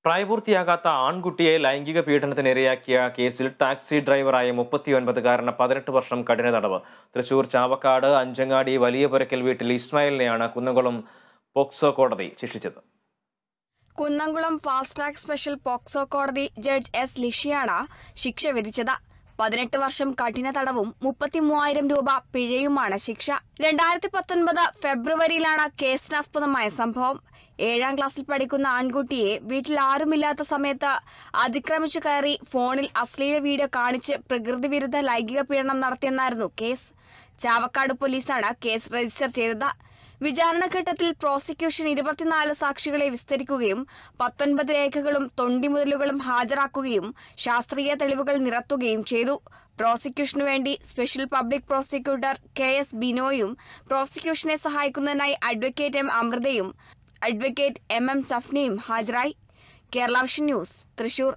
പ്രായപൂർത്തിയാകാത്ത ആൺകുട്ടിയെ ലൈംഗിക പീഡനത്തിനിരയാക്കിയ കേസിൽ ടാക്സി ഡ്രൈവറായ 39-കാരന് 18 വർഷം കഠിന തടവ്. തൃശൂർ ചാവക്കാട് അഞ്ചങ്ങാടി വലിയപുരയ്ക്കൽ വീട്ടിൽ ഇസ്മായിലിനെയാണ് കുന്നംകുളം പോക്സോ കോടതി ശിക്ഷിച്ചത്. Kunnamkulam fast track special POCSO കോടതി ജഡ്ജ് എസ് ലിഷിയാണ് ശിക്ഷ വിധിച്ചത്. 18 വർഷം കഠിന തടവും 33,000 രൂപ പിഴയുമാണ് ശിക്ഷ. 2019 ഫെബ്രുവരിയിലാണ് കേസിനാസ്പദമായ സംഭവം. 7ാം ക്ലാസ്സിൽ പഠിക്കുന്ന ആൺകുട്ടിയെ വീട്ടിൽ ആരുമില്ലാത്ത സമയത്ത് അതിക്രമിച്ചു കയറി ഫോണിൽ അശ്ലീല വീഡിയോ കാണിച്ച് പ്രകൃതി വിരുദ്ധ ലൈംഗിക പീഡനം നടത്തിയെന്നായിരുന്നു കേസ്. ചാവക്കാട് പോലീസാണ് കേസ് രജിസ്റ്റർ ചെയ്തത്. വിചാരണഘട്ടത്തിൽ പ്രോസിക്യൂഷൻ 24 സാക്ഷികളെ വിസ്തരിക്കുകയും 19 രേഖകളും തൊണ്ടിമുതലുകളും ഹാജരാക്കുകയും ശാസ്ത്രീയ തെളിവുകൾ നിരത്തുകയും ചെയ്തു. പ്രോസിക്യൂഷനു വേണ്ടി സ്പെഷ്യൽ പബ്ലിക് പ്രോസിക്യൂട്ടർ KS ബിനോയും പ്രോസിക്യൂഷനെ സഹായിക്കുന്നതിനായി അഡ്വക്കേറ്റ് M അമൃതയും അഡ്വക്കേറ്റ് MM സഫ്നയും ഹാജരായി. Kerala vision news, Thrissur.